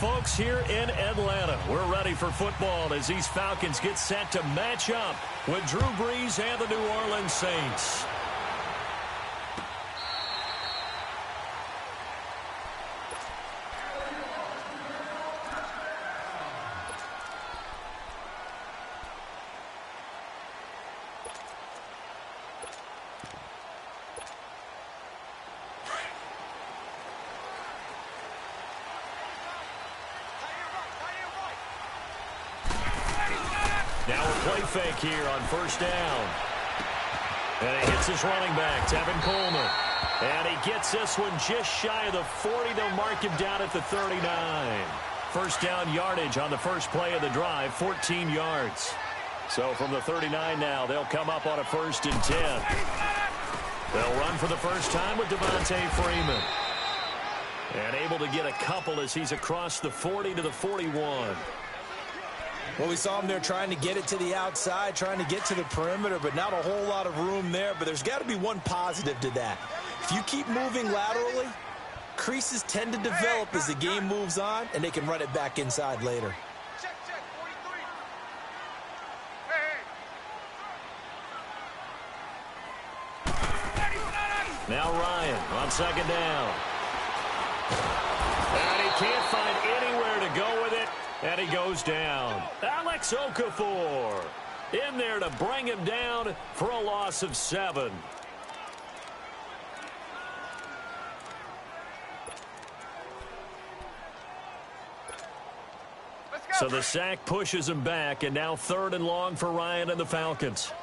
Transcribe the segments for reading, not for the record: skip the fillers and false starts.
folks, here in Atlanta. We're ready for football as these Falcons get set to match up with Drew Brees and the New Orleans Saints. Now a play fake here on first down. And he hits his running back, Tevin Coleman. And he gets this one just shy of the 40. They'll mark him down at the 39. First down yardage on the first play of the drive, 14 yards. So from the 39 now, they'll come up on a 1st and 10. They'll run for the first time with Devontae Freeman. And able to get a couple as he's across the 40 to the 41. Well, we saw him there trying to get it to the outside, trying to get to the perimeter, but not a whole lot of room there. But there's got to be one positive to that. If you keep moving laterally, creases tend to develop as the game moves on, and they can run it back inside later. Check, 43. Now Ryan on second down. And he can't find anywhere to go with it. And he goes down. Alex Okafor in there to bring him down for a loss of 7. So the sack pushes him back, and now 3rd and long for Ryan and the Falcons.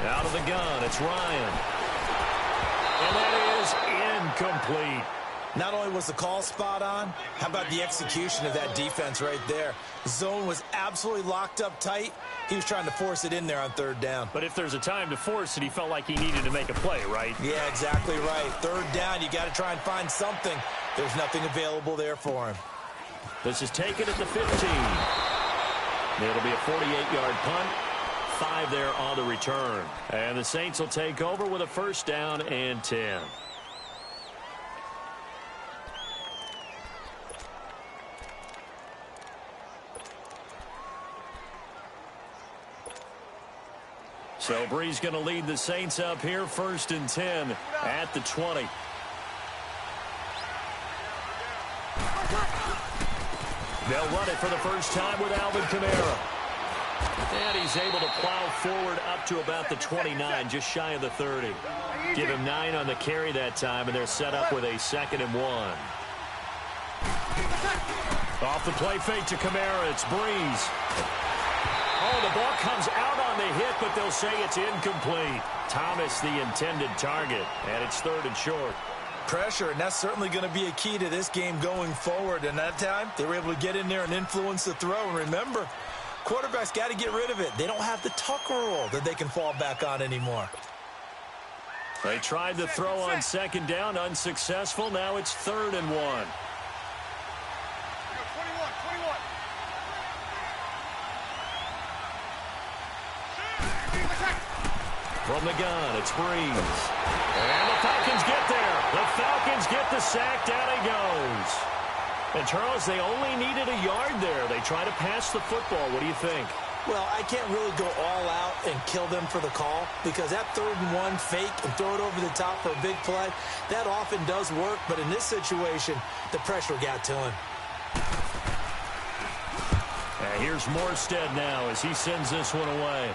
Out of the gun, it's Ryan. And that is incomplete. Not only was the call spot on, how about the execution of that defense right there? The zone was absolutely locked up tight. He was trying to force it in there on 3rd down. But if there's a time to force it, he felt like he needed to make a play, right? Yeah, exactly right. 3rd down, you got to try and find something. There's nothing available there for him. This is taken at the 15. It'll be a 48-yard punt. 5 there on the return. And the Saints will take over with a 1st down and 10. So Brees going to lead the Saints up here, 1st and 10 at the 20. They'll run it for the first time with Alvin Kamara. And he's able to plow forward up to about the 29, just shy of the 30. Give him 9 on the carry that time, and they're set up with a 2nd and 1. Off the play fake to Kamara, it's Brees. Oh, the ball comes out on the hit, but they'll say it's incomplete. Thomas, the intended target, and it's 3rd and short. Pressure, and that's certainly going to be a key to this game going forward. And that time, they were able to get in there and influence the throw. And remember, quarterbacks got to get rid of it. They don't have the tuck rule that they can fall back on anymore. They tried the throw on 2nd down, unsuccessful. Now it's 3rd and 1. From the gun, it's Brees. And the Falcons get there. The Falcons get the sack. Down he goes. And, Charles, they only needed a yard there. They try to pass the football. What do you think? Well, I can't really go all out and kill them for the call because that 3rd and 1 fake and throw it over the top for a big play, that often does work. But in this situation, the pressure got to him. And here's Morstead now as he sends this one away.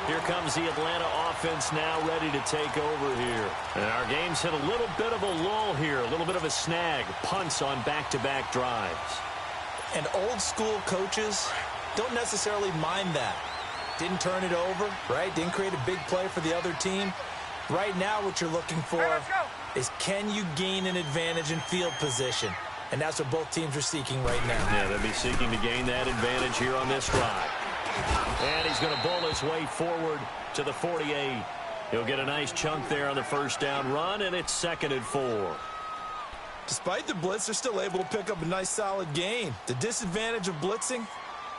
Here comes the Atlanta offense now ready to take over here. And our game's hit a little bit of a lull here, a little bit of a snag. Punts on back-to-back drives. And old-school coaches don't necessarily mind that. Didn't turn it over, right? Didn't create a big play for the other team. Right now what you're looking for is can you gain an advantage in field position? And that's what both teams are seeking right now. Yeah, they'll be seeking to gain that advantage here on this drive. And he's going to bowl his way forward to the 48. He'll get a nice chunk there on the 1st down run, and it's 2nd and 4. Despite the blitz, they're still able to pick up a nice solid gain. The disadvantage of blitzing,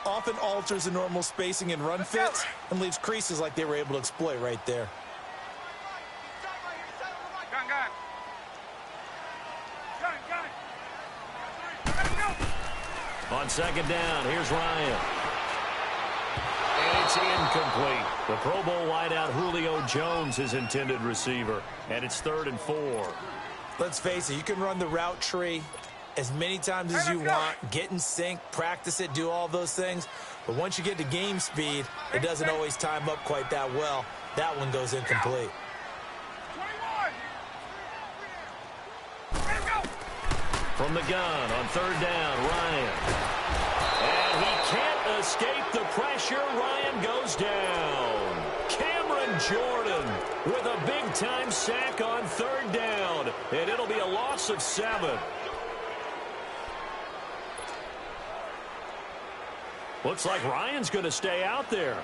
often alters the normal spacing and run fits and leaves creases like they were able to exploit right there. On second down, here's Ryan. And it's incomplete. The Pro Bowl wideout Julio Jones is intended receiver. And it's 3rd and 4. Let's face it, you can run the route tree as many times as you want, get in sync, practice it, do all those things. But once you get to game speed, it doesn't always time up quite that well. That one goes incomplete. From the gun on 3rd down, Ryan. And he can't escape the pressure. Ryan goes down. Cameron Jordan with a big-time sack on 3rd down. And it'll be a loss of 7. Looks like Ryan's going to stay out there.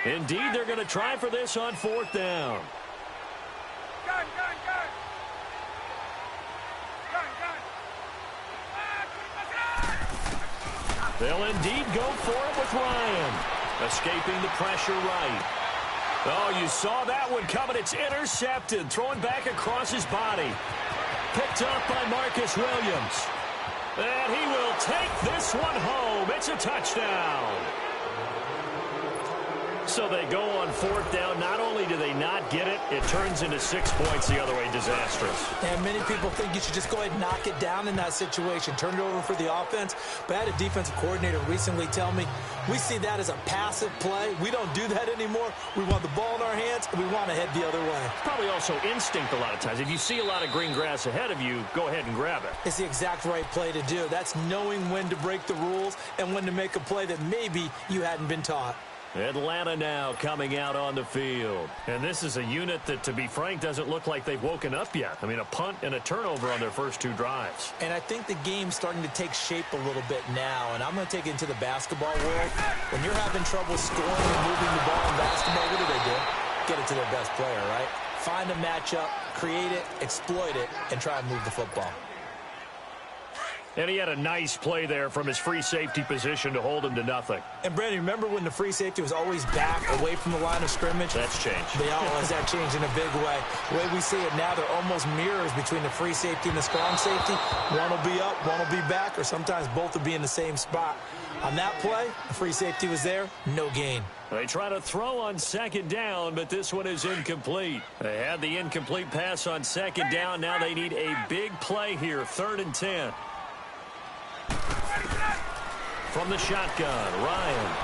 Indeed, they're going to try for this on 4th down. They'll indeed go for it with Ryan. Escaping the pressure right. Oh, you saw that one coming. It's intercepted. Throwing back across his body. Picked up by Marcus Williams. And he will take this one home. It's a touchdown. So they go on 4th down. Not only do they not get it, it turns into 6 points the other way. Disastrous. And many people think you should just go ahead and knock it down in that situation. Turn it over for the offense. But I had a defensive coordinator recently tell me, we see that as a passive play. We don't do that anymore. We want the ball in our hands, and we want to head the other way. Probably also instinct a lot of times. If you see a lot of green grass ahead of you, go ahead and grab it. It's the exact right play to do. That's knowing when to break the rules and when to make a play that maybe you hadn't been taught. Atlanta now coming out on the field. And this is a unit that, to be frank, doesn't look like they've woken up yet. I mean, a punt and a turnover on their first 2 drives. And I think the game's starting to take shape a little bit now. And I'm going to take it into the basketball world. When you're having trouble scoring and moving the ball in basketball, what do? Get it to their best player, right? Find a matchup, create it, exploit it, and try and move the football. And he had a nice play there from his free safety position to hold him to nothing. And, Brandon, remember when the free safety was always back away from the line of scrimmage? That's changed. They always that changed in a big way. The way we see it now, they're almost mirrors between the free safety and the strong safety. One will be up, one will be back, or sometimes both will be in the same spot. On that play, the free safety was there, no gain. They try to throw on 2nd down, but this one is incomplete. They had the incomplete pass on 2nd down. Now they need a big play here, 3rd and 10. From the shotgun, Ryan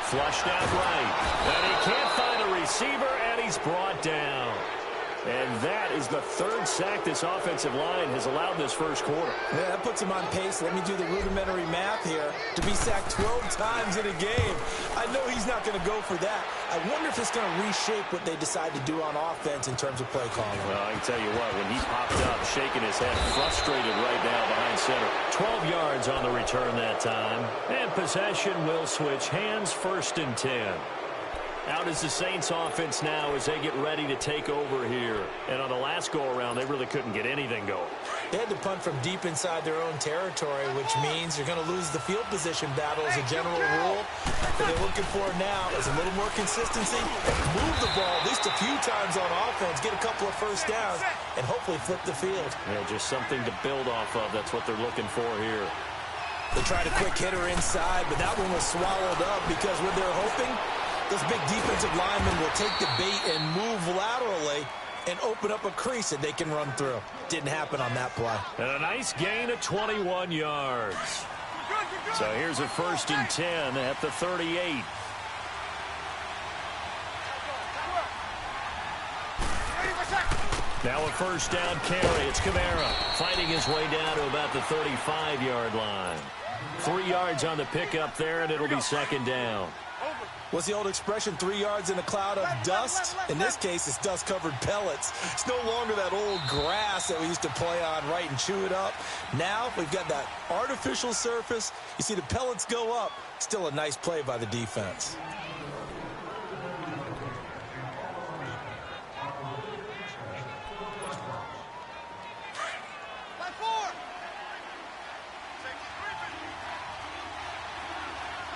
flushed out right. And he can't find a receiver, and he's brought down. And that is the 3rd sack this offensive line has allowed this first quarter. Yeah, that puts him on pace. Let me do the rudimentary math here. To be sacked 12 times in a game, I know he's not going to go for that. I wonder if it's going to reshape what they decide to do on offense in terms of play calling. Well, I can tell you what, when he popped up, shaking his head, frustrated right now behind center. 12 yards on the return that time. And possession will switch hands, 1st and 10. Out is the Saints offense now as they get ready to take over here. And on the last go-around, they really couldn't get anything going. They had to punt from deep inside their own territory, which means you're going to lose the field position battle as a general rule. What they're looking for now is a little more consistency, move the ball at least a few times on offense, get a couple of 1st downs, and hopefully flip the field. Yeah, just something to build off of. That's what they're looking for here. They tried a quick hitter inside, but that one was swallowed up because what they're hoping, those big defensive linemen will take the bait and move laterally and open up a crease that they can run through. Didn't happen on that play. And a nice gain of 21 yards. So here's a 1st and 10 at the 38. Now a 1st down carry. It's Kamara fighting his way down to about the 35-yard line. 3 yards on the pickup there, and it'll be 2nd down. What's the old expression, 3 yards in a cloud of dust? In this case, it's dust-covered pellets. It's no longer that old grass that we used to play on, right, and chew it up. Now we've got that artificial surface. You see the pellets go up. Still a nice play by the defense.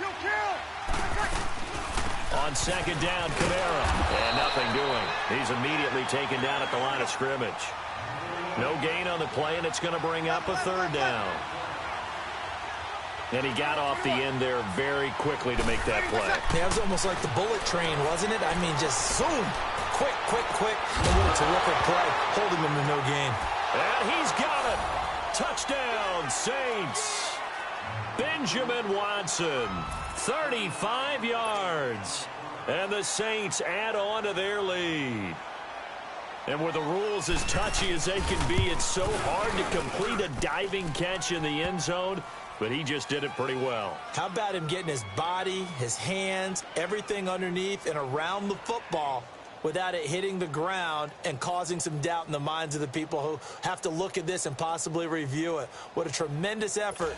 You kill! On second down, Kamara. And nothing doing. He's immediately taken down at the line of scrimmage. No gain on the play, and it's going to bring up a third down. And he got off the end there very quickly to make that play. Yeah, it was almost like the bullet train, wasn't it? I mean, just zoom. Quick, quick, quick. And what a terrific play, holding him to no gain. And he's got it. Touchdown, Saints. Benjamin Watson, 35 yards. And the Saints add on to their lead. And with the rules as touchy as they can be, it's so hard to complete a diving catch in the end zone, but he just did it pretty well. How about him getting his body, his hands, everything underneath and around the football without it hitting the ground and causing some doubt in the minds of the people who have to look at this and possibly review it. What a tremendous effort.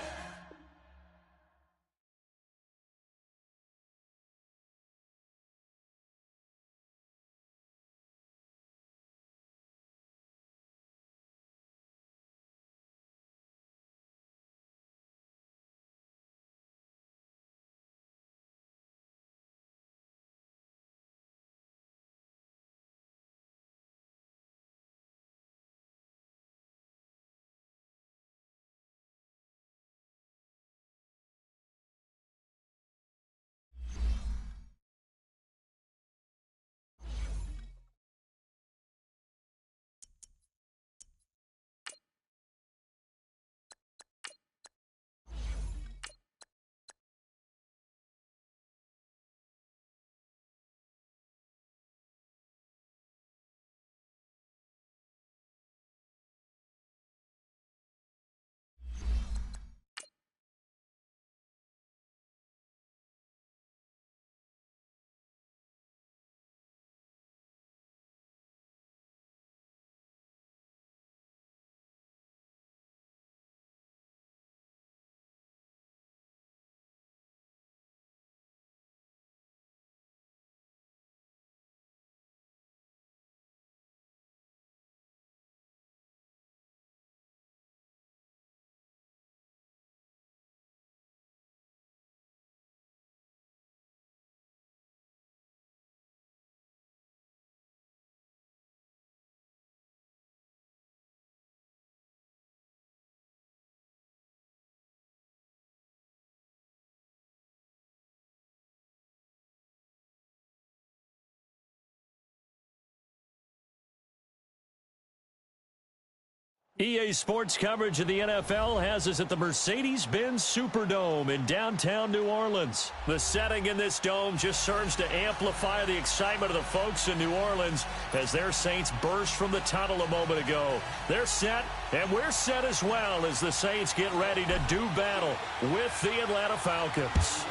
EA Sports coverage of the NFL has us at the Mercedes-Benz Superdome in downtown New Orleans. The setting in this dome just serves to amplify the excitement of the folks in New Orleans as their Saints burst from the tunnel a moment ago. They're set, and we're set as well as the Saints get ready to do battle with the Atlanta Falcons.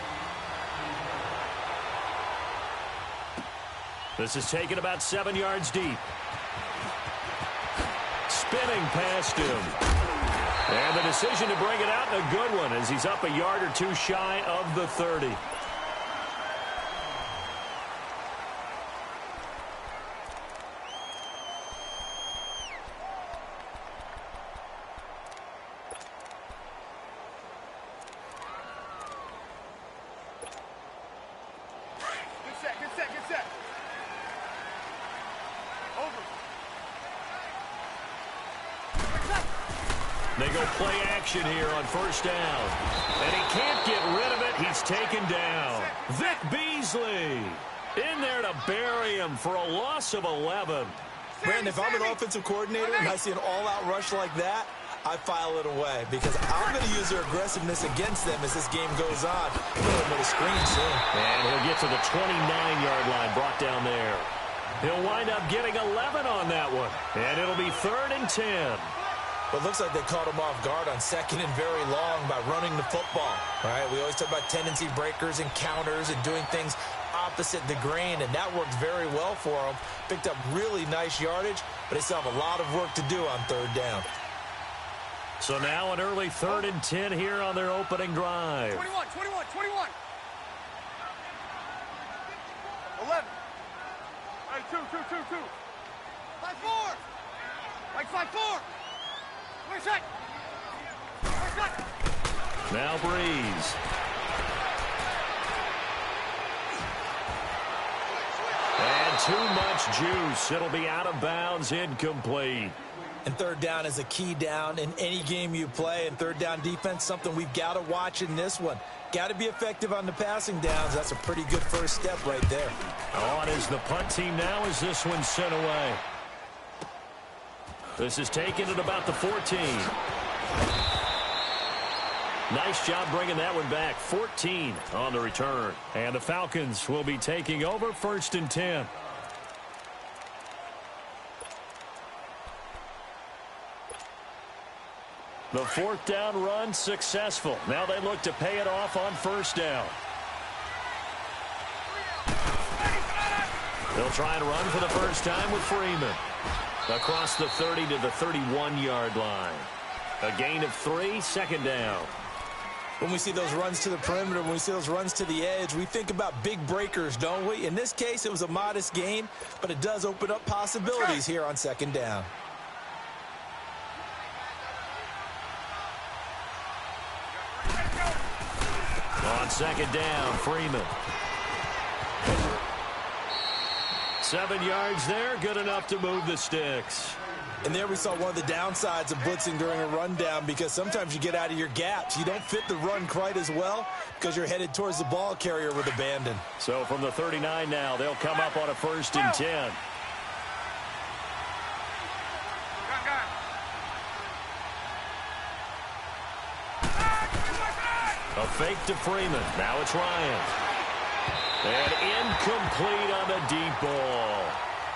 This is taken about 7 yards deep. Spinning past him. And the decision to bring it out, a good one, as he's up a yard or two shy of the 30. Get set. Over. They go play action here on first down. And he can't get rid of it. He's taken down. Vic Beasley in there to bury him for a loss of 11. Brandon, if I'm an offensive coordinator and I see an all-out rush like that, I file it away because I'm going to use their aggressiveness against them as this game goes on. I'm going to put a screen soon. And he'll get to the 29-yard line, brought down there. He'll wind up getting 11 on that one. And it'll be 3rd and 10. But it looks like they caught him off guard on 2nd and very long by running the football. All right, we always talk about tendency breakers and counters and doing things opposite the grain, and that worked very well for them. Picked up really nice yardage, but they still have a lot of work to do on 3rd down. So now an early 3rd and 10 here on their opening drive. 21. 11. All right, 2. 5-4. Like 5-4. Where's that? Now Breeze. too much juice. It'll be out of bounds, incomplete. And third down is a key down in any game you play. And third down defense, something we've got to watch in this one. Got to be effective on the passing downs. That's a pretty good first step right there. On is the punt team now as this one's sent away. This is taken at about the 14. Nice job bringing that one back. 14 on the return. And the Falcons will be taking over 1st and 10. The 4th down run successful. Now they look to pay it off on 1st down. They'll try and run for the first time with Freeman. Across the 30 to the 31-yard line. A gain of 3, 2nd down. When we see those runs to the perimeter, when we see those runs to the edge, we think about big breakers, don't we? In this case, it was a modest gain, but it does open up possibilities here on 2nd down. On 2nd down, Freeman. 7 yards there, good enough to move the sticks. And there we saw one of the downsides of blitzing during a rundown, because sometimes you get out of your gaps. You don't fit the run quite as well because you're headed towards the ball carrier with abandon. So from the 39 now, they'll come up on a 1st and 10. A fake to Freeman. Now it's Ryan. And incomplete on the deep ball.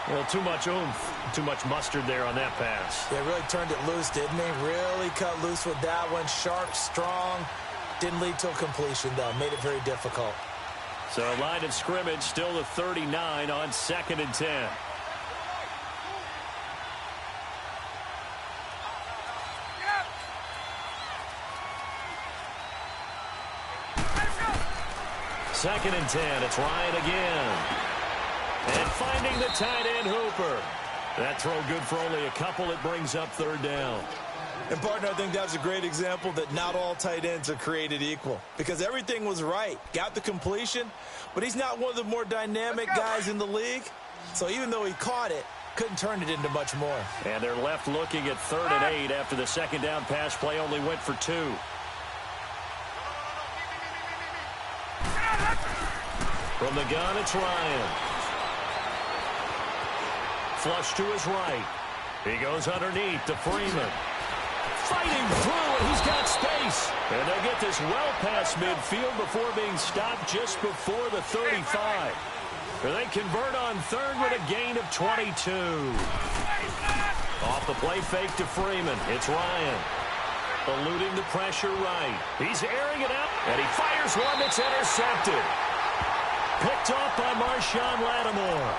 Well, too much oomph, too much mustard there on that pass. They really turned it loose, didn't they? Really cut loose with that one. Sharp, strong. Didn't lead to a completion, though. Made it very difficult. So line of scrimmage still the 39 on 2nd and 10. Second and 10. It's Ryan again. And finding the tight end, Hooper. That throw good for only a couple. It brings up 3rd down. And, partner, I think that was a great example that not all tight ends are created equal, because everything was right. Got the completion, but he's not one of the more dynamic guys in the league. So even though he caught it, couldn't turn it into much more. And they're left looking at 3rd and 8 after the 2nd down pass play only went for 2. From the gun, it's Ryan. Flush to his right. He goes underneath to Freeman. Fighting through, and he's got space. And they'll get this well past midfield before being stopped just before the 35. And they convert on 3rd with a gain of 22. Off the play fake to Freeman. It's Ryan. Eluding the pressure right. He's airing it out, and he fires one that's intercepted. Picked off by Marshawn Lattimore.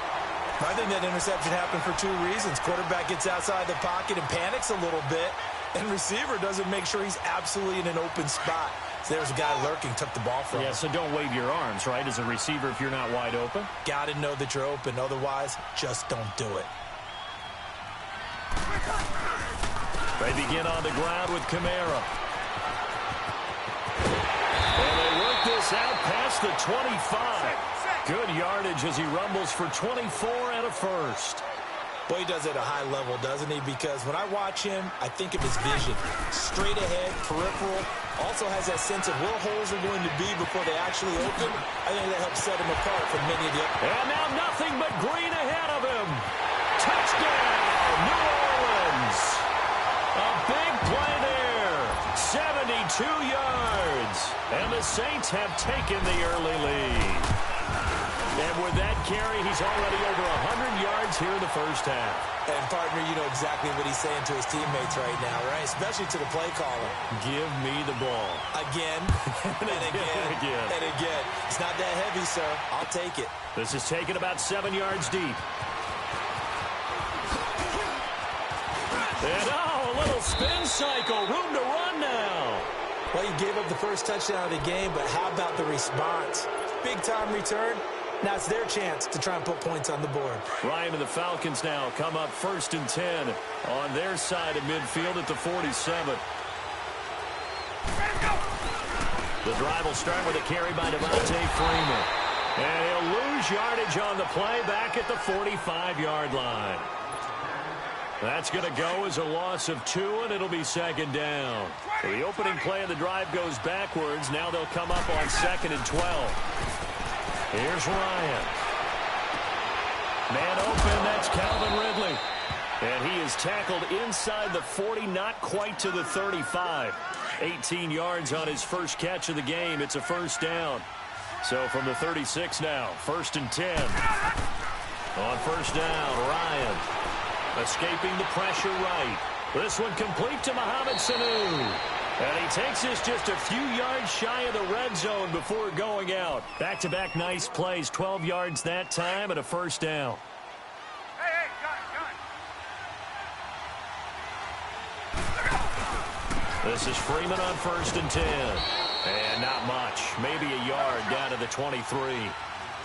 I think that interception happened for 2 reasons. Quarterback gets outside the pocket and panics a little bit, and receiver doesn't make sure he's absolutely in an open spot. So there's a guy lurking, took the ball from him. Yeah, so don't wave your arms, right, as a receiver if you're not wide open. Got to know that you're open. Otherwise, just don't do it. They begin on the ground with Kamara. And they work this out past the 25. Good yardage as he rumbles for 24 and a 1st. Boy, he does it at a high level, doesn't he? Because when I watch him, I think of his vision. Straight ahead, peripheral. Also has that sense of where holes are going to be before they actually open. I think that helps set him apart from many of the other. And now nothing but green ahead of him. Touchdown, New Orleans. A big play there. 72 yards. And the Saints have taken the early lead. And with that carry, he's already over 100 yards here in the first half. And, partner, you know exactly what he's saying to his teammates right now, right? Especially to the play caller. Give me the ball. Again, and again, and again. It's not that heavy, sir. I'll take it. This is taken about 7 yards deep. And, a little spin cycle. Room to run now. Well, you gave up the first touchdown of the game, but how about the response? Big-time return. Now it's their chance to try and put points on the board. Ryan and the Falcons now come up 1st and 10 on their side of midfield at the 47. The drive will start with a carry by Devontae Freeman. And he'll lose yardage on the play back at the 45-yard line. That's going to go as a loss of 2, and it'll be second down. So the opening play of the drive goes backwards. Now they'll come up on 2nd and 12. Here's Ryan. Man open, that's Calvin Ridley. And he is tackled inside the 40, not quite to the 35. 18 yards on his first catch of the game. It's a first down. So from the 36 now, 1st and 10. On first down, Ryan. Escaping the pressure right. This one complete to Mohamed Sanu. And he takes this just a few yards shy of the red zone before going out. Back-to-back nice plays, 12 yards that time and a first down. Hey, got it. This is Freeman on 1st and 10. And not much. Maybe a yard down to the 23.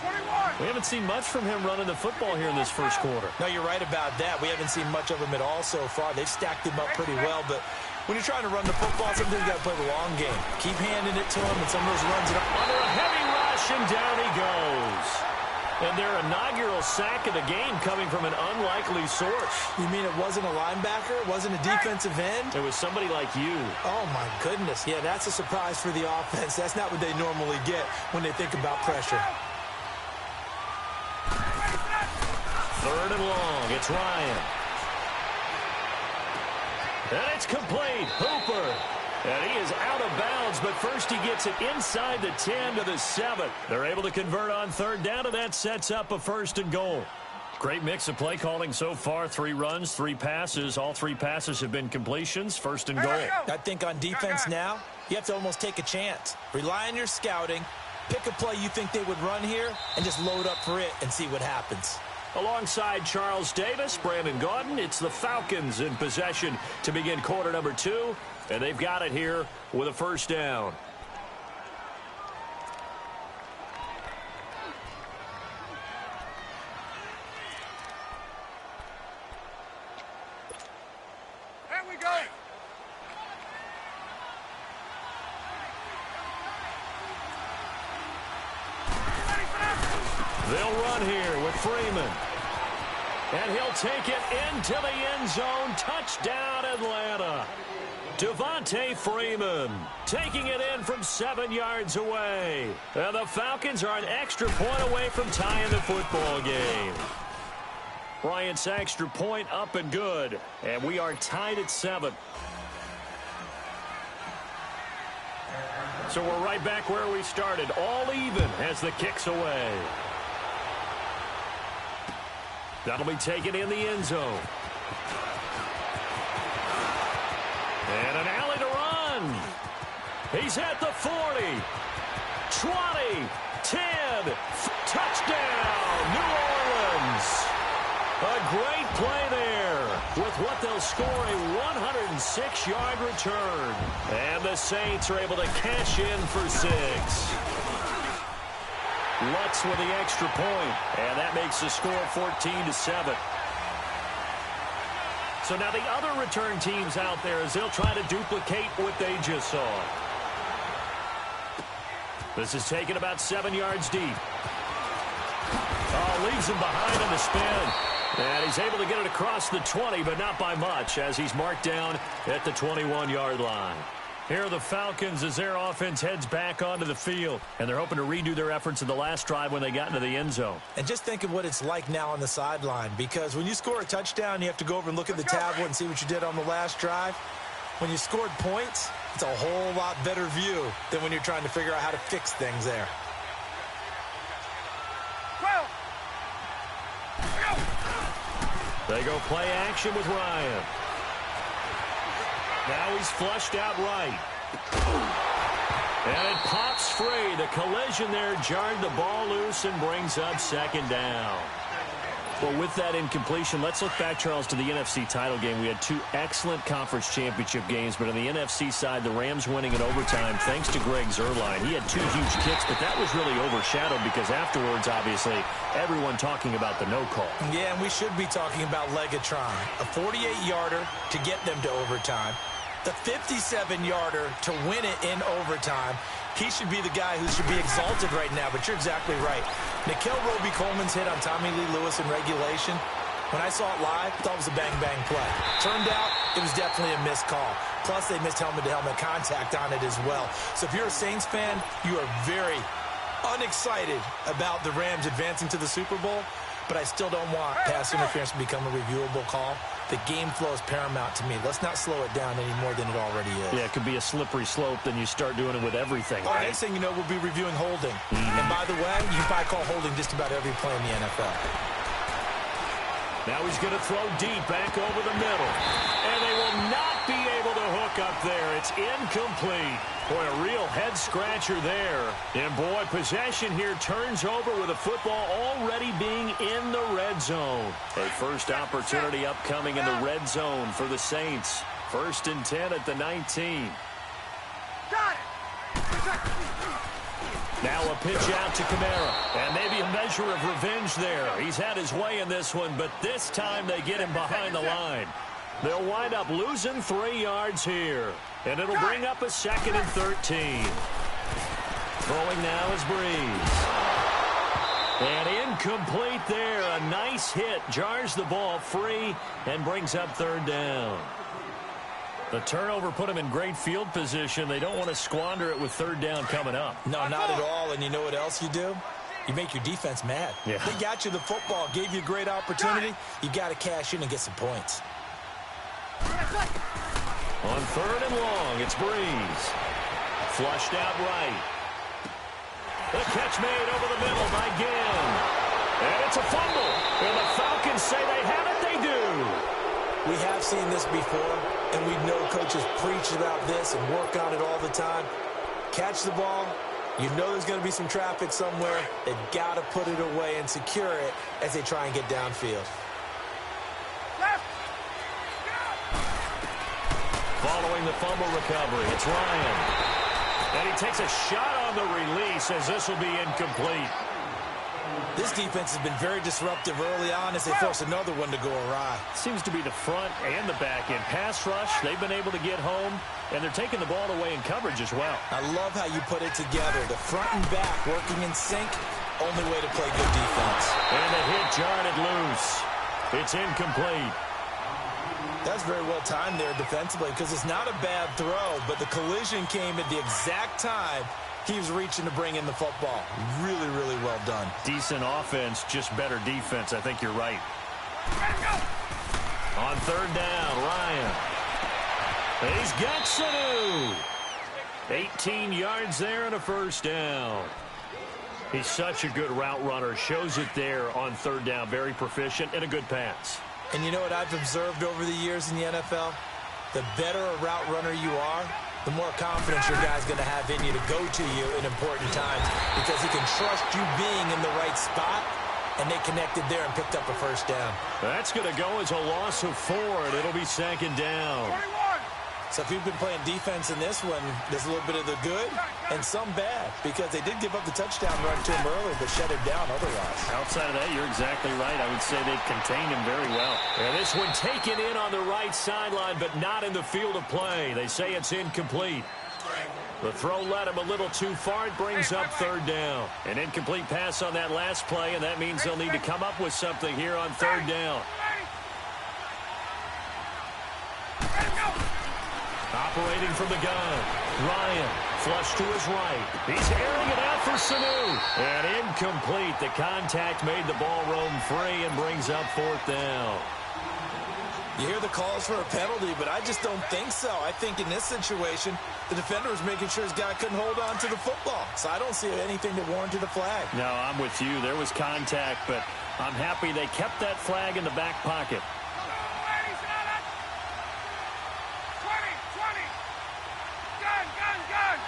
21. We haven't seen much from him running the football here in this first quarter. No, you're right about that. We haven't seen much of him at all so far. They've stacked him up pretty well, but when you're trying to run the football, sometimes you got to play the long game. Keep handing it to him, and some of those runs it up. Under a heavy rush, and down he goes. And their inaugural sack of the game coming from an unlikely source. You mean it wasn't a linebacker? It wasn't a defensive end? It was somebody like you. Oh, my goodness. Yeah, that's a surprise for the offense. That's not what they normally get when they think about pressure. 3rd and long. It's Ryan. And it's complete. Hooper. And he is out of bounds, but first he gets it inside the 10 to the 7. They're able to convert on 3rd down, and that sets up a 1st and goal. Great mix of play calling so far. 3 runs, 3 passes. All 3 passes have been completions. 1st and goal. I think on defense now, you have to almost take a chance. Rely on your scouting. Pick a play you think they would run here, and just load up for it and see what happens. Alongside Charles Davis, Brandon Gaudin, it's the Falcons in possession to begin quarter number 2, and they've got it here with a first down. Here we go. They'll run here with Freeman. And he'll take it into the end zone. Touchdown, Atlanta. Devontae Freeman taking it in from 7 yards away. And the Falcons are an extra point away from tying the football game. Bryant's extra point up and good. And we are tied at 7. So we're right back where we started. All even as the kick's away. That'll be taken in the end zone. And an alley to run. He's at the 40, 20, 10. Touchdown, New Orleans. A great play there with what they'll score a 106-yard return. And the Saints are able to cash in for 6. Lutz with the extra point, and that makes the score 14-7. So now the other return teams out there as they'll try to duplicate what they just saw. This is taken about 7 yards deep. Oh, leaves him behind on the spin. And he's able to get it across the 20, but not by much as he's marked down at the 21-yard line. Here are the Falcons as their offense heads back onto the field. And they're hoping to redo their efforts in the last drive when they got into the end zone. And just think of what it's like now on the sideline. Because when you score a touchdown, you have to go over and look at the tablet and see what you did on the last drive. When you scored points, it's a whole lot better view than when you're trying to figure out how to fix things there. 12. They go play action with Ryan. Now he's flushed out right. And it pops free. The collision there jarred the ball loose and brings up second down. Well, with that incompletion, let's look back, Charles, to the NFC title game. We had 2 excellent conference championship games, but on the NFC side, the Rams winning in overtime thanks to Greg Zuerlein. He had 2 huge kicks, but that was really overshadowed because afterwards, obviously, everyone talking about the no call. Yeah, and we should be talking about Legatron. A 48-yarder to get them to overtime. The 57-yarder to win it in overtime. He should be the guy who should be exalted right now, but you're exactly right. Nickell Roby-Coleman's hit on Tommy Lee Lewis in regulation, when I saw it live, I thought it was a bang-bang play. Turned out, it was definitely a missed call. Plus, they missed helmet-to-helmet contact on it as well. So if you're a Saints fan, you are very unexcited about the Rams advancing to the Super Bowl, but I still don't want pass interference to become a reviewable call. The game flow is paramount to me. Let's not slow it down any more than it already is. Yeah, it could be a slippery slope, then you start doing it with everything. Oh, right? Next thing you know, we'll be reviewing holding. And by the way, you can probably call holding just about every play in the NFL. Now he's going to throw deep back over the middle. And they will not be able to hook up there. It's incomplete. Boy, a real head-scratcher there. And, boy, possession here turns over with the football already being in the red zone. A first opportunity upcoming in the red zone for the Saints. 1st and 10 at the 19. Got it! Now a pitch out to Kamara. And maybe a measure of revenge there. He's had his way in this one, but this time they get him behind the line. They'll wind up losing 3 yards here. And it'll bring up a 2nd and 13. Throwing now is Breeze. And incomplete there. A nice hit. Jars the ball free and brings up 3rd down. The turnover put them in great field position. They don't want to squander it with 3rd down coming up. No, not at all. And you know what else you do? You make your defense mad. Yeah. They got you the football, gave you a great opportunity. You got to cash in and get some points. On 3rd and long, it's Breeze. Flushed out right. The catch made over the middle by Ginn. And it's a fumble. And the Falcons say they have it. They do. We have seen this before, and we know coaches preach about this and work on it all the time. Catch the ball. You know there's going to be some traffic somewhere. They've got to put it away and secure it as they try and get downfield. Following the fumble recovery, it's Ryan. And he takes a shot on the release as this will be incomplete. This defense has been very disruptive early on as they force another one to go awry. Seems to be the front and the back end. Pass rush, they've been able to get home, and they're taking the ball away in coverage as well. I love how you put it together. The front and back working in sync, only way to play good defense. And the hit jarred it loose. It's incomplete. That's very well timed there defensively because it's not a bad throw, but the collision came at the exact time he was reaching to bring in the football. Really, really well done. Decent offense, just better defense. I think you're right. On 3rd down, Ryan. He's got Sanu. 18 yards there and a 1st down. He's such a good route runner. Shows it there on 3rd down. Very proficient and a good pass. And you know what I've observed over the years in the NFL? The better a route runner you are, the more confidence your guy's going to have in you to go to you in important times because he can trust you being in the right spot, and they connected there and picked up a 1st down. That's going to go as a loss of 4, and it'll be 2nd down. 21. So if you've been playing defense in this one, there's a little bit of the good and some bad because they did give up the touchdown run to him early but shut him down otherwise. Outside of that, you're exactly right. I would say they've contained him very well. And this one taken in on the right sideline but not in the field of play. They say it's incomplete. The throw led him a little too far. It brings up 3rd down. An incomplete pass on that last play, and that means they'll need to come up with something here on 3rd down. Operating from the gun, Ryan, flush to his right. He's airing it out for Sanu. And incomplete. The contact made the ball roam free and brings up 4th down. You hear the calls for a penalty, but I just don't think so. I think in this situation, the defender was making sure his guy couldn't hold on to the football. So I don't see anything that warranted a flag. No, I'm with you. There was contact, but I'm happy they kept that flag in the back pocket. 20. Gun.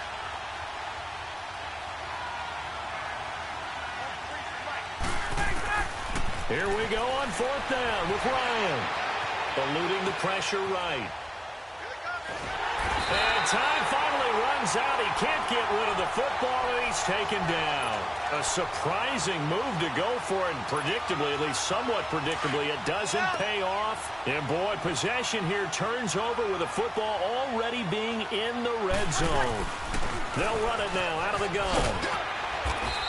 Here we go on 4th down with Ryan. Eluding the pressure right. And time finally runs out. He can't get rid of the football, and he's taken down. A surprising move to go for it, and predictably, at least somewhat predictably, it doesn't pay off. And, boy, possession here turns over with the football already being in the red zone. They'll run it now out of the gun.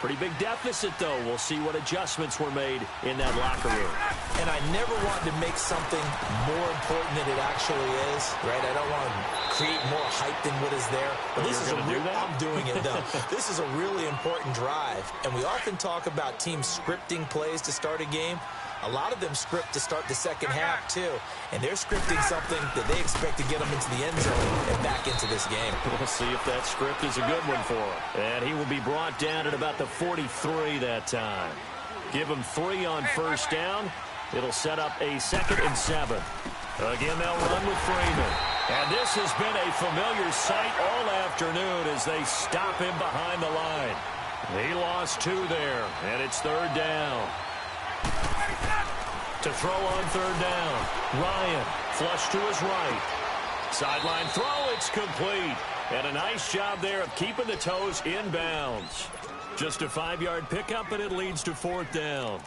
Pretty big deficit, though. We'll see what adjustments were made in that locker room. And I never want to make something more important than it actually is, right? I don't want to create more hype than what is there. But this is I'm doing it, though. This is a really important drive. And we often talk about teams scripting plays to start a game. A lot of them script to start the second half, too. And they're scripting something that they expect to get them into the end zone and back into this game. We'll see if that script is a good one for him. And he will be brought down at about the 43 that time. Give him 3 on first down. It'll set up a 2nd and 7. Again, they'll run with Freeman. And this has been a familiar sight all afternoon as they stop him behind the line. He lost 2 there, and it's 3rd down. To throw on 3rd down. Ryan, flush to his right. Sideline throw, it's complete. And a nice job there of keeping the toes in bounds. Just a 5-yard pickup, and it leads to 4th down.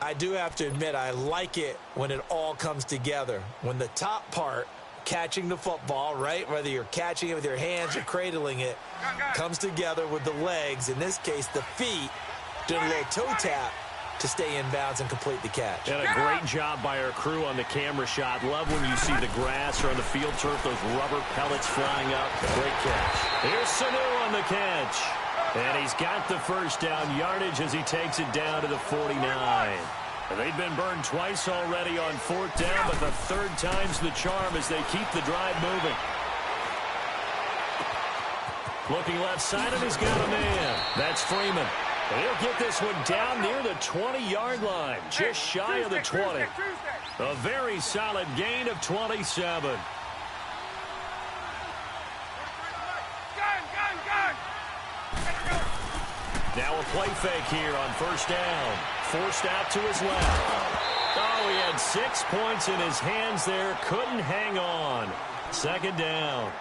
I do have to admit, I like it when it all comes together. When the top part, catching the football, right, whether you're catching it with your hands or cradling it, comes together with the legs, in this case the feet, doing a little toe tap to stay in bounds and complete the catch. And a great job by our crew on the camera shot. Love when you see the grass or on the field turf, those rubber pellets flying up. Great catch. Here's Sanu on the catch. And he's got the first down yardage as he takes it down to the 49. And they've been burned twice already on 4th down, but the 3rd time's the charm as they keep the drive moving. Looking left side, and he's got a man. That's Freeman. And he'll get this one down near the 20-yard line, just shy of the 20. A very solid gain of 27. Now a play fake here on first down. Forced out to his left. Oh, he had 6 points in his hands there. Couldn't hang on. 2nd down.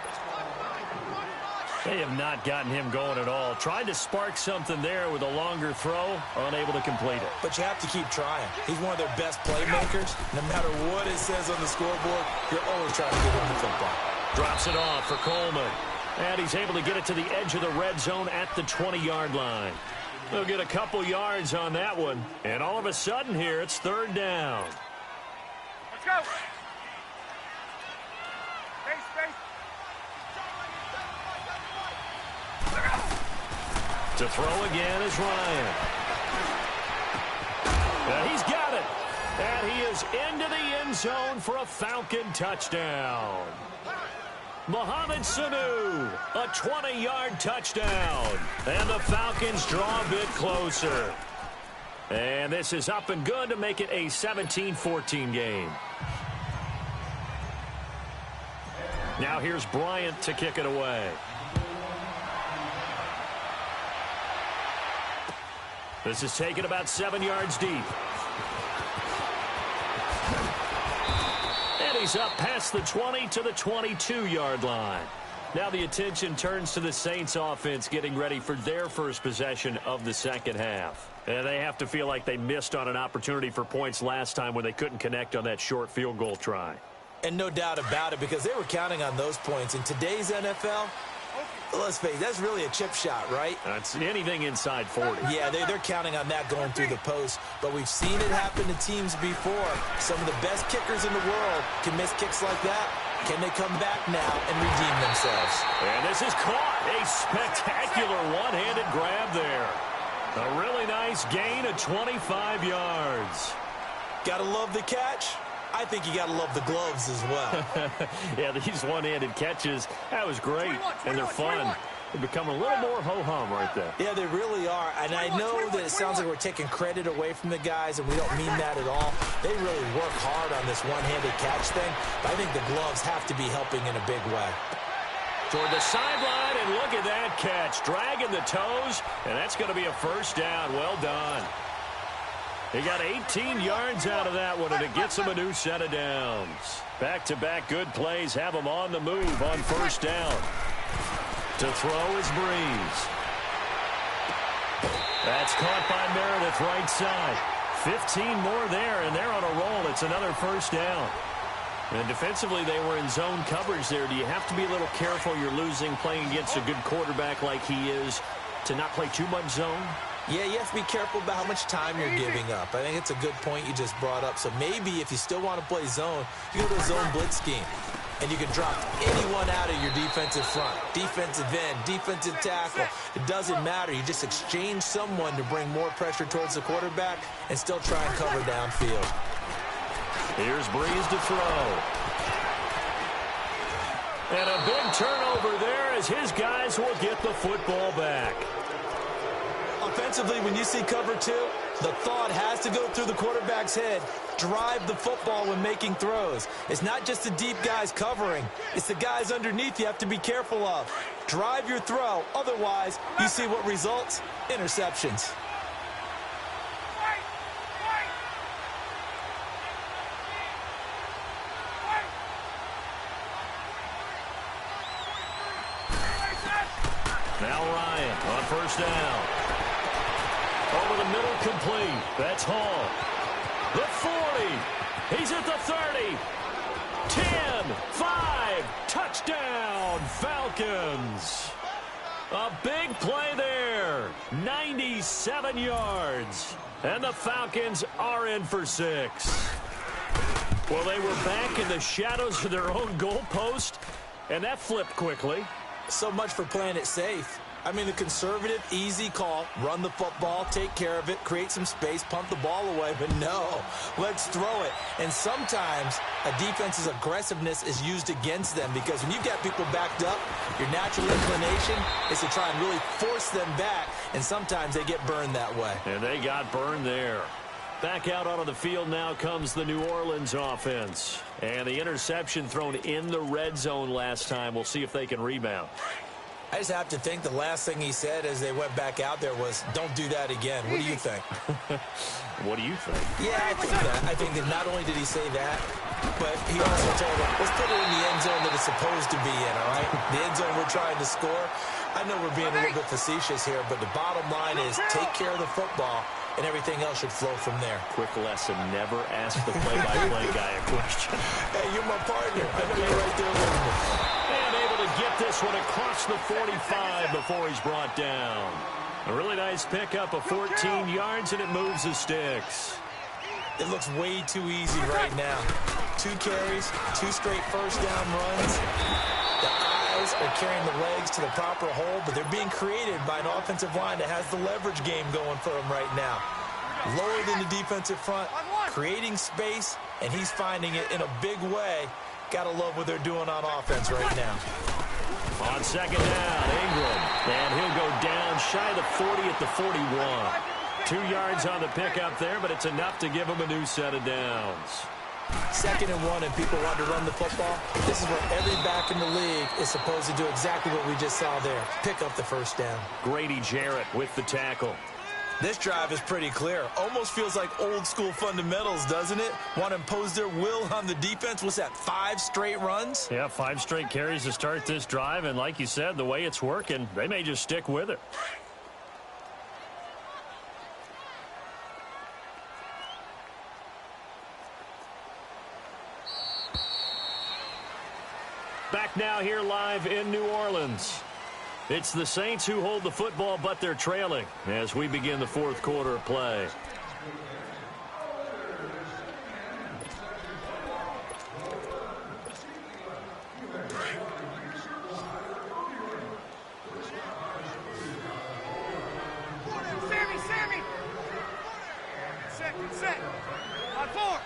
They have not gotten him going at all. Tried to spark something there with a longer throw. Unable to complete it. But you have to keep trying. He's one of their best playmakers. No matter what it says on the scoreboard, you're always trying to get him the football. Drops it off for Coleman. And he's able to get it to the edge of the red zone at the 20-yard line. They'll get a couple yards on that one. And all of a sudden here, it's 3rd down. Let's go. Space. To throw again is Ryan. He's got it. And he is into the end zone for a Falcon touchdown. Mohamed Sanu, a 20-yard touchdown. And the Falcons draw a bit closer. And this is up and good to make it a 17-14 game. Now here's Bryant to kick it away. This is taken about 7 yards deep. And he's up past the 20 to the 22-yard line. Now the attention turns to the Saints offense getting ready for their first possession of the second half. And they have to feel like they missed on an opportunity for points last time when they couldn't connect on that short field goal try. And no doubt about it, because they were counting on those points. In today's NFL, let's face it, that's really a chip shot, right? That's anything inside 40. Yeah, they're counting on that going through the post. But we've seen it happen to teams before. Some of the best kickers in the world can miss kicks like that. Can they come back now and redeem themselves? And this is caught. A spectacular one-handed grab there. A really nice gain of 25 yards. Gotta love the catch. I think you got to love the gloves as well. Yeah, these one-handed catches, that was great, and they're fun. They become a little more ho-hum right there. Yeah, they really are, and I know that it sounds like we're taking credit away from the guys, and we don't mean that at all. They really work hard on this one-handed catch thing, but I think the gloves have to be helping in a big way. Toward the sideline, and look at that catch. Dragging the toes, and that's going to be a first down. Well done. He got 18 yards out of that one, and it gets him a new set of downs. Back-to-back good plays have him on the move on first down. To throw is Breeze. That's caught by Meredith right side. 15 more there, and they're on a roll. It's another first down. And defensively, they were in zone coverage there. Do you have to be a little careful? You're losing playing against a good quarterback like he is to not play too much zone? Yeah, you have to be careful about how much time you're giving up. I think it's a good point you just brought up. So maybe if you still want to play zone, you go to a zone blitz scheme. And you can drop anyone out of your defensive front. Defensive end, defensive tackle. It doesn't matter. You just exchange someone to bring more pressure towards the quarterback and still try and cover downfield. Here's Breeze to throw. And a big turnover there as his guys will get the football back. Offensively, when you see cover two, the thought has to go through the quarterback's head. Drive the football when making throws. It's not just the deep guys covering. It's the guys underneath you have to be careful of. Drive your throw. Otherwise, you see what results? Interceptions. Now Ryan on first down. Over the middle, complete. That's Hall. The 40. He's at the 30. 10, 5, touchdown, Falcons. A big play there. 97 yards. And the Falcons are in for 6. Well, they were back in the shadows of their own goalpost, and that flipped quickly. So much for playing it safe. I mean, the conservative, easy call, run the football, take care of it, create some space, pump the ball away. But no, let's throw it. And sometimes a defense's aggressiveness is used against them because when you've got people backed up, your natural inclination is to try and really force them back, and sometimes they get burned that way. And they got burned there. Back out onto the field now comes the New Orleans offense. And the interception thrown in the red zone last time. We'll see if they can rebound. I just have to think the last thing he said as they went back out there was, don't do that again. What do you think? What do you think? Yeah, I think that. I think that not only did he say that, but he also told them, let's put it in the end zone that it's supposed to be in, all right? The end zone we're trying to score. I know we're being a little bit facetious here, but the bottom line is take care of the football, and everything else should flow from there. Quick lesson, never ask the play-by-play guy a question. Hey, you're my partner. I know you're right there with me. And able to get this one across the 45 before he's brought down. A really nice pickup of 14 yards, and it moves the sticks. It looks way too easy right now. 2 carries, 2 straight first down runs. The eyes are carrying the legs to the proper hole, but they're being created by an offensive line that has the leverage game going for them right now. Lower than the defensive front, creating space, and he's finding it in a big way. Gotta love what they're doing on offense right now. On second down, Ingram. And he'll go down shy of the 40 at the 41. 2 yards on the pickup there, but it's enough to give him a new set of downs. 2nd and 1 and people want to run the football. This is where every back in the league is supposed to do exactly what we just saw there. Pick up the first down. Grady Jarrett with the tackle. This drive is pretty clear. Almost feels like old school fundamentals, doesn't it? Want to impose their will on the defense. What's that, 5 straight runs? Yeah, 5 straight carries to start this drive. And like you said, the way it's working, they may just stick with it. Back now here live in New Orleans. It's the Saints who hold the football, but they're trailing as we begin the 4th quarter of play. Sammy! Set. On 4.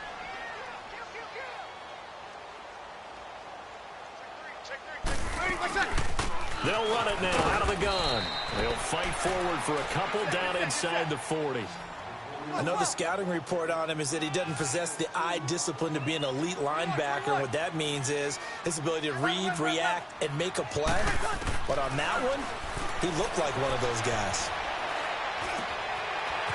They'll run it now out of the gun. They'll fight forward for a couple down inside the 40. Another scouting report on him is that he doesn't possess the eye discipline to be an elite linebacker. And what that means is his ability to read, react, and make a play. But on that one, he looked like one of those guys.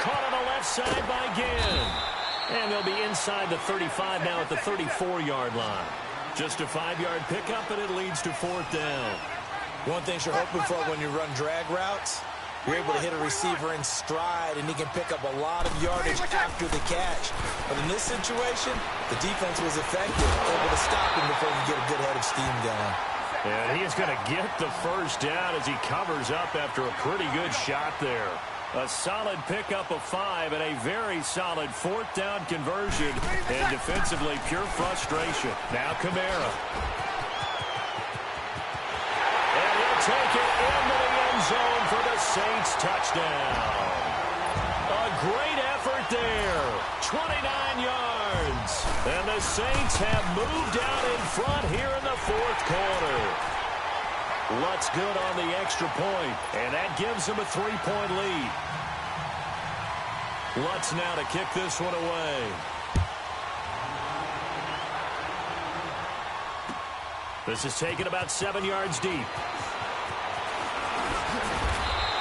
Caught on the left side by Ginn. And they'll be inside the 35 now at the 34-yard line. Just a 5-yard pickup, and it leads to 4th down. One thing you're hoping for when you run drag routes, you're able to hit a receiver in stride, and he can pick up a lot of yardage after the catch. But in this situation, the defense was effective, able to stop him before he get a good head of steam going. And he is going to get the first down as he covers up after a pretty good shot there. A solid pickup of 5 and a very solid 4th down conversion. And defensively, pure frustration. Now Kamara. And he'll take it into the end zone for the Saints touchdown. A great effort there. 29 yards. And the Saints have moved out in front here in the 4th quarter. Lutz good on the extra point, and that gives them a 3-point lead. Lutz now to kick this one away. This is taken about 7 yards deep.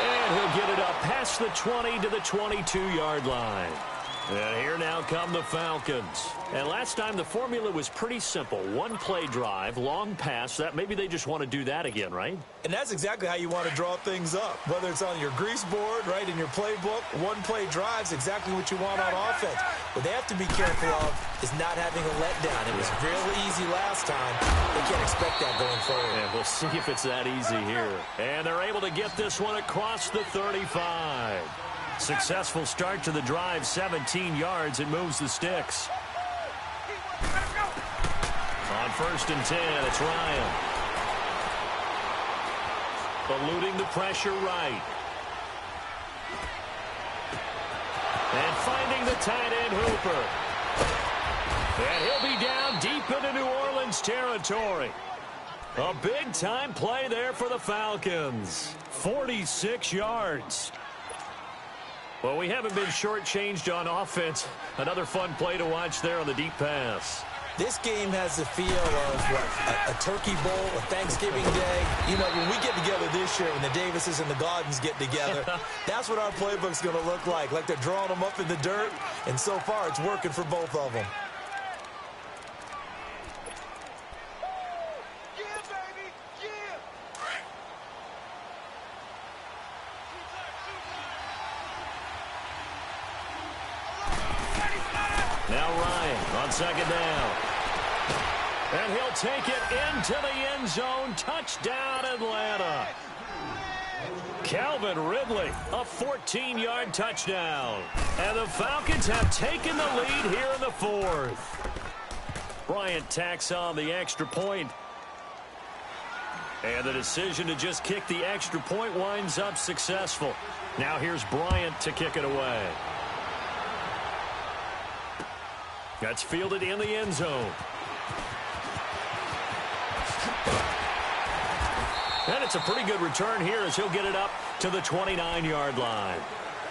And he'll get it up past the 20 to the 22-yard line. And here now come the Falcons. And last time the formula was pretty simple. 1 play drive, long pass. That maybe they just want to do that again, right? And that's exactly how you want to draw things up. Whether it's on your grease board, right, in your playbook, 1 play drive's exactly what you want on offense. What they have to be careful of is not having a letdown. It was real easy last time. They can't expect that going forward. And we'll see if it's that easy here. And they're able to get this one across the 35. Successful start to the drive, 17 yards. It moves the sticks. On 1st and 10, it's Ryan. Eluding the pressure right. And finding the tight end Hooper. And he'll be down deep into New Orleans territory. A big-time play there for the Falcons. 46 yards. Well, we haven't been shortchanged on offense. Another fun play to watch there on the deep pass. This game has the feel of a turkey bowl, a Thanksgiving day. You know, when we get together this year, when the Davises and the Gaudens get together, that's what our playbook's going to look like. Like they're drawing them up in the dirt, and so far it's working for both of them. Now Ryan on 2nd down. And he'll take it into the end zone. Touchdown, Atlanta. Calvin Ridley, a 14-yard touchdown. And the Falcons have taken the lead here in the 4th. Bryant tacks on the extra point. And the decision to just kick the extra point winds up successful. Now here's Bryant to kick it away. That's fielded in the end zone. And it's a pretty good return here as he'll get it up to the 29-yard line.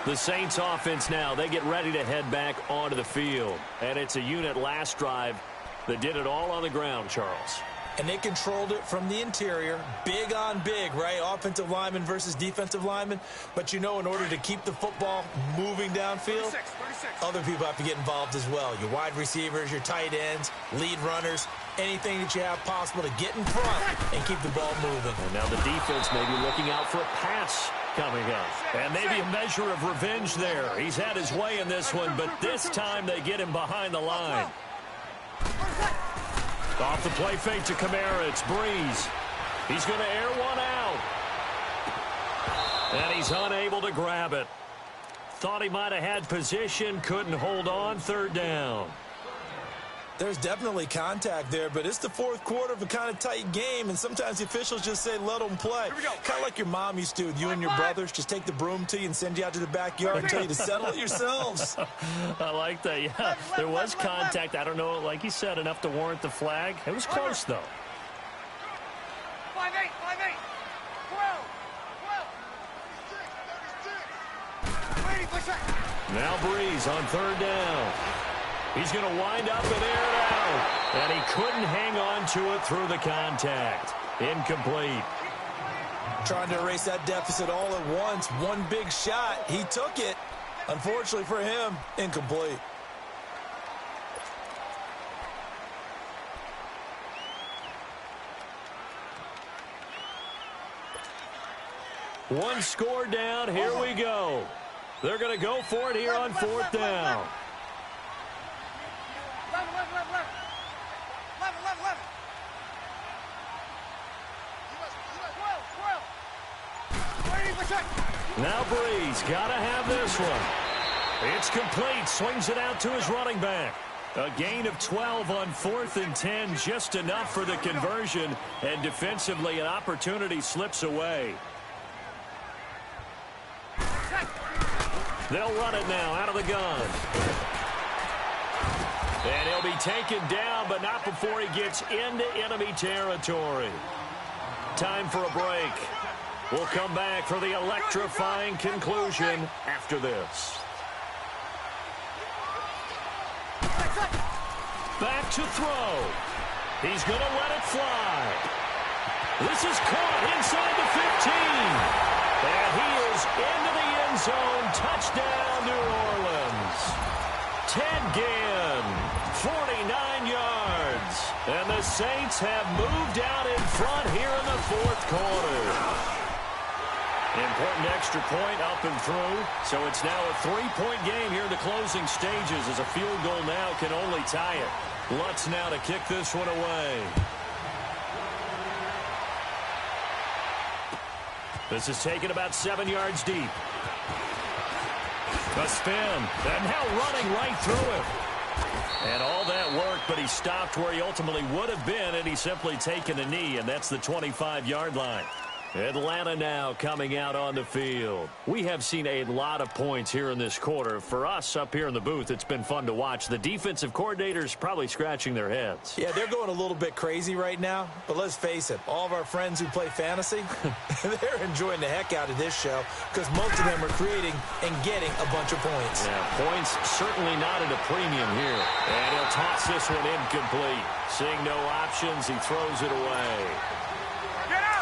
The Saints offense now, they get ready to head back onto the field. And it's a unit last drive that did it all on the ground, Charles. And they controlled it from the interior, big on big, right? Offensive lineman versus defensive lineman. But, you know, in order to keep the football moving downfield, 36. other people have to get involved as well. Your wide receivers, your tight ends, lead runners, anything that you have possible to get in front and keep the ball moving. And now the defense may be looking out for a pass coming up. And maybe a measure of revenge there. He's had his way in this one, but this time they get him behind the line. Off the play fake to Kamara, it's Breeze. He's going to air one out. And he's unable to grab it. Thought he might have had position, couldn't hold on, 3rd down. There's definitely contact there, but it's the 4th quarter of a kind of tight game, and sometimes the officials just say, let them play. Kind of like your mom used to with you and your brothers. Just take the broom to you and send you out to the backyard and tell you to settle it yourselves. I like that, yeah. There was contact. I don't know, like you said, enough to warrant the flag. It was close, though. 5-8, 5-8. 12. Now Breeze on 3rd down. He's going to wind up and air it out. And he couldn't hang on to it through the contact. Incomplete. Trying to erase that deficit all at once. One big shot. He took it. Unfortunately for him, incomplete. One score down. Here we go. They're going to go for it here on 4th down. 12. Now Breeze got to have this one. It's complete. Swings it out to his running back. A gain of 12 on 4th and 10, just enough for the conversion, and defensively an opportunity slips away. They'll run it now out of the gun. And he'll be taken down, but not before he gets into enemy territory. Time for a break. We'll come back for the electrifying conclusion after this. Back to throw. He's going to let it fly. This is caught inside the 15. And he is into the end zone. Touchdown, New Orleans. Ted Ginn, 49 yards. And the Saints have moved out in front here in the 4th quarter. Important extra point up and through. So it's now a 3-point game here in the closing stages, as a field goal now can only tie it. Lutz now to kick this one away. This is taken about 7 yards deep. A spin, and now running right through him. And all that work, but he stopped where he ultimately would have been, and he's simply taken a knee, and that's the 25-yard line. Atlanta now coming out on the field. We have seen a lot of points here in this quarter. For us up here in the booth, it's been fun to watch. The defensive coordinators probably scratching their heads. Yeah, they're going a little bit crazy right now, but let's face it, all of our friends who play fantasy, they're enjoying the heck out of this show because most of them are creating and getting a bunch of points. Yeah, points certainly not at a premium here. And he'll toss this one incomplete. Seeing no options, he throws it away.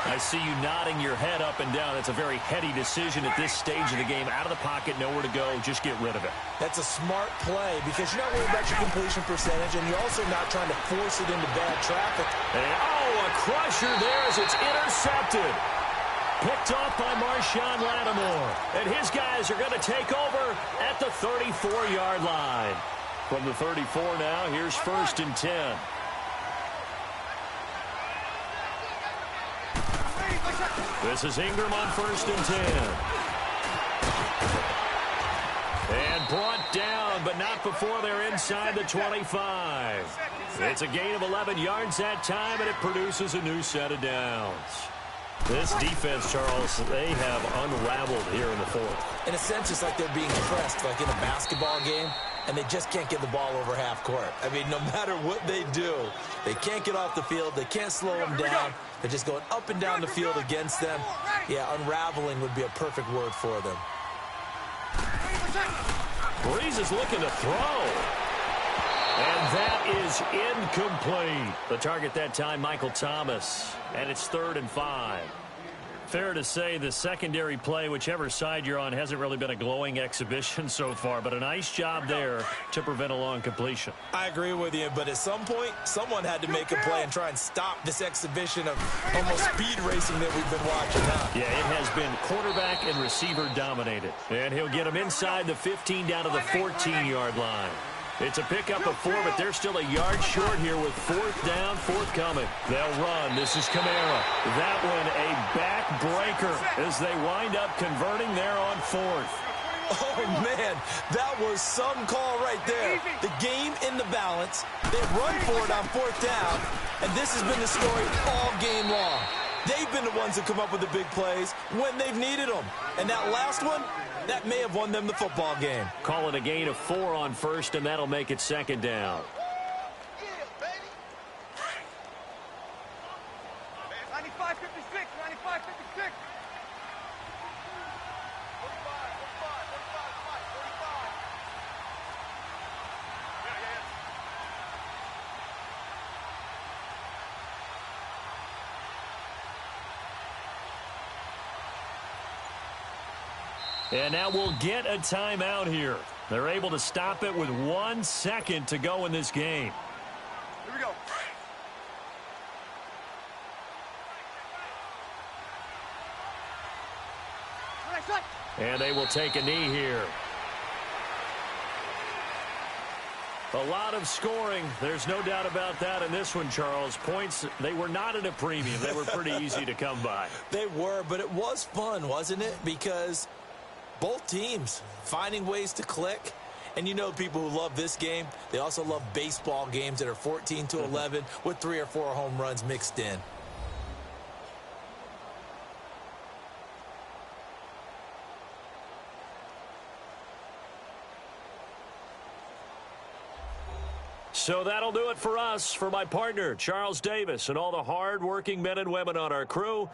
I see you nodding your head up and down. That's a very heady decision at this stage of the game. Out of the pocket, nowhere to go. Just get rid of it. That's a smart play because you're not worried about your completion percentage, and you're also not trying to force it into bad traffic. And, a crusher there as it's intercepted. Picked off by Marshawn Lattimore. And his guys are going to take over at the 34-yard line. From the 34 now, here's 1st and 10. This is Ingram on 1st and 10. And brought down, but not before they're inside the 25. It's a gain of 11 yards that time, and it produces a new set of downs. This defense, Charles, they have unraveled here in the 4th. In a sense, it's like they're being pressed, like in a basketball game, and they just can't get the ball over half court. I mean, no matter what they do, they can't get off the field. They can't slow them down. They're just going up and down the field against them. Yeah, unraveling would be a perfect word for them. Breeze is looking to throw. And that is incomplete. The target that time, Michael Thomas. And it's 3rd and 5. Fair to say the secondary play, whichever side you're on, hasn't really been a glowing exhibition so far, but a nice job there to prevent a long completion. I agree with you, but at some point, someone had to make a play and try and stop this exhibition of almost speed racing that we've been watching now. Yeah, it has been quarterback and receiver dominated. And he'll get him inside the 15 down to the 14-yard line. It's a pickup of 4, but they're still a yard short here with 4th down, 4th coming. They'll run. This is Kamara. That one a backbreaker as they wind up converting there on 4th. Oh, man, that was some call right there. The game in the balance. They run for it on 4th down, and this has been the story all game long. They've been the ones that come up with the big plays when they've needed them. And that last one, that may have won them the football game. Call it a gain of 4 on 1st, and that'll make it 2nd down. 95-56, 95-56. And now we'll get a timeout here. They're able to stop it with 1 second to go in this game. Here we go. And they will take a knee here. A lot of scoring. There's no doubt about that in this one, Charles. Points, they were not at a premium. They were pretty easy to come by. They were, but it was fun, wasn't it? Because Both teams finding ways to click. And you know people who love this game, they also love baseball games that are 14-11 with 3 or 4 home runs mixed in. So that'll do it for us. For my partner, Charles Davis, and all the hard-working men and women on our crew,